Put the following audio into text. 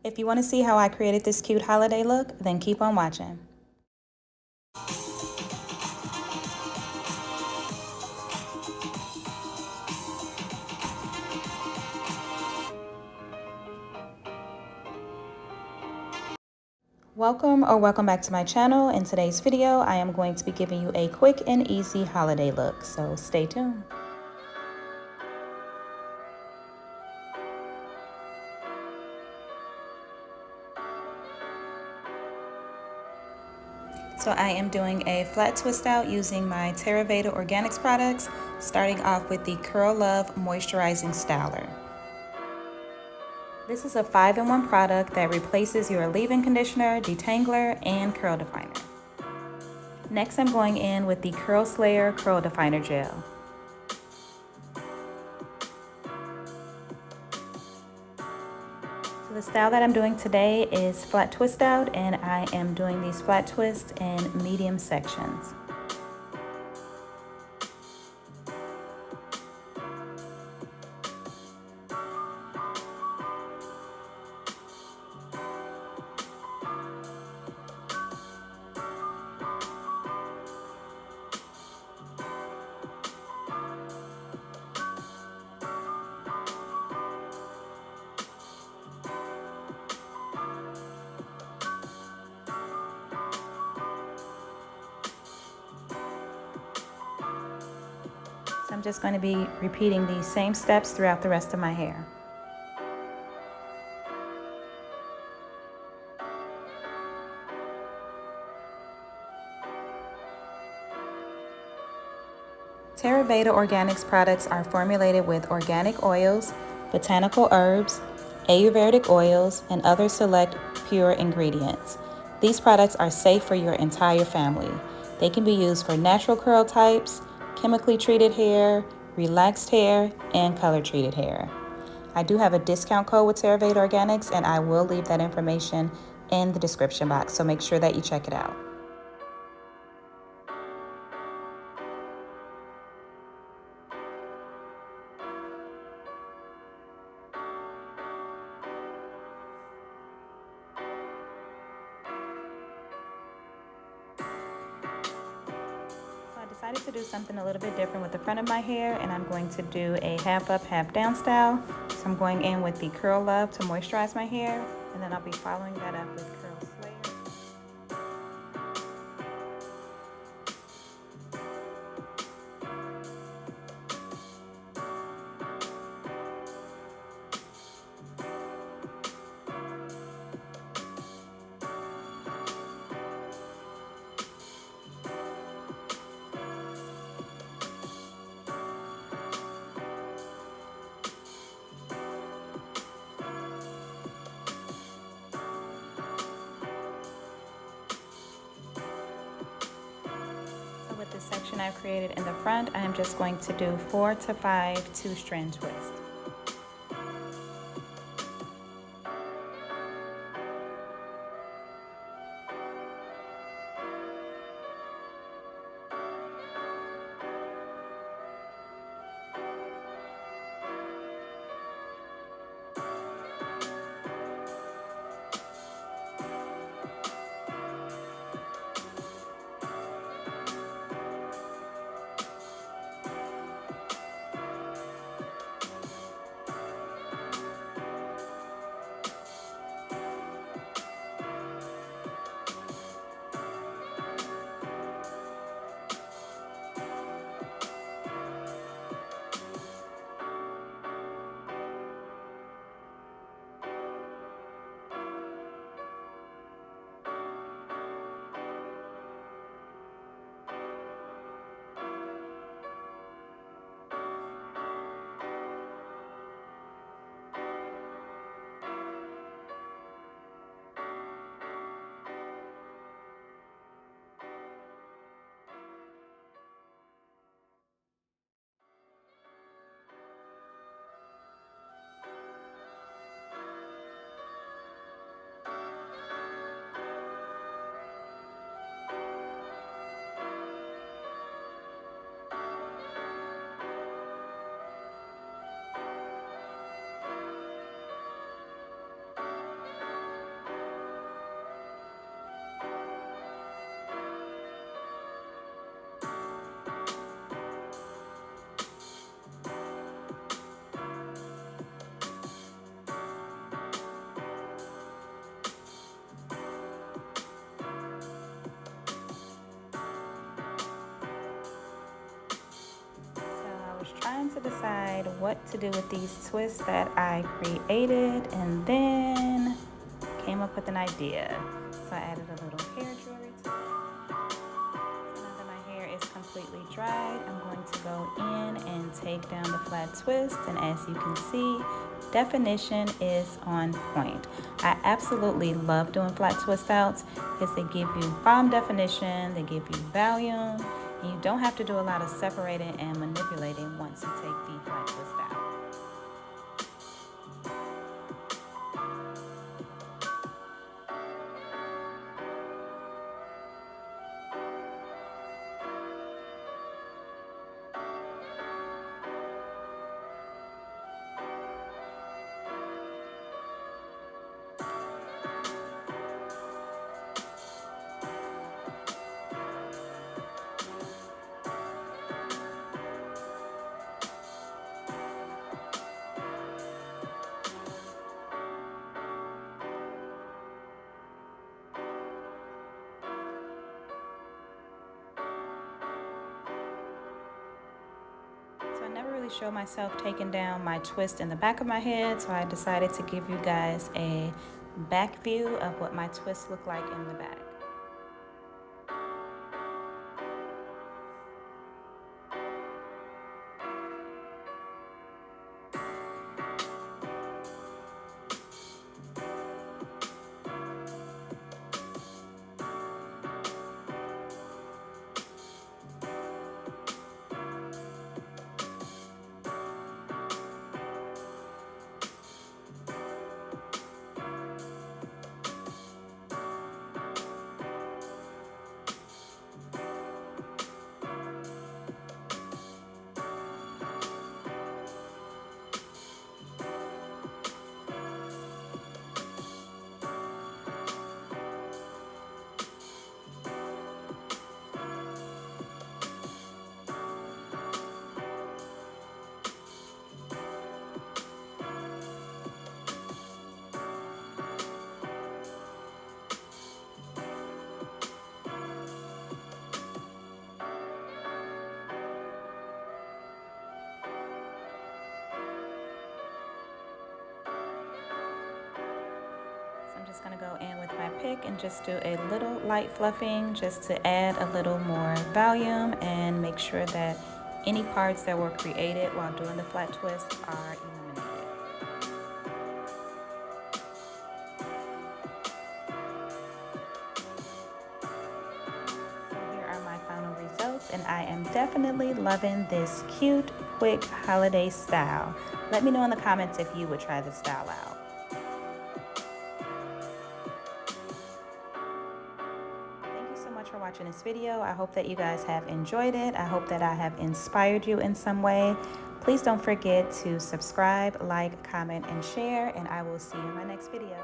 If you want to see how I created this cute holiday look, then keep on watching. Welcome back to my channel. In today's video, I am going to be giving you a quick and easy holiday look, so stay tuned. So I am doing a flat twist out using my Terra Veda Organix products, starting off with the Curl Love Moisturizing Styler. This is a 5-in-1 product that replaces your leave-in conditioner, detangler, and curl definer. Next, I'm going in with the Curl Slayer Curl Definer Gel. So the style that I'm doing today is flat twist out, and I am doing these flat twists in medium sections. So I'm just going to be repeating these same steps throughout the rest of my hair. Terra Veda Organics products are formulated with organic oils, botanical herbs, Ayurvedic oils, and other select pure ingredients. These products are safe for your entire family. They can be used for natural curl types, chemically treated hair, relaxed hair, and color treated hair. I do have a discount code with Terra Veda Organics, and I will leave that information in the description box, so make sure that you check it out. I decided to do something a little bit different with the front of my hair, and I'm going to do a half up, half down style. So I'm going in with the Curl Love to moisturize my hair, and then I'll be following that up with Curl Slayer. With this section I've created in the front, I am just going to do 4 to 5 2-strand twists. trying to decide what to do with these twists that I created, and then came up with an idea. So I added a little hair jewelry to it. So now that my hair is completely dried, I'm going to go in and take down the flat twist, and as you can see, definition is on point. I absolutely love doing flat twist outs because they give you bomb definition, they give you volume, and you don't have to do a lot of separating and manipulating once you take the flat twist out. I never really show myself taking down my twist in the back of my head, so I decided to give you guys a back view of what my twists look like in the back. I'm just going to go in with my pick and just do a little light fluffing just to add a little more volume and make sure that any parts that were created while doing the flat twist are eliminated. So here are my final results, and I am definitely loving this cute, quick holiday style. Let me know in the comments if you would try this style out. For watching this video. I hope that you guys have enjoyed it. I hope that I have inspired you in some way. Please don't forget to subscribe, like, comment, and share, and I will see you in my next video.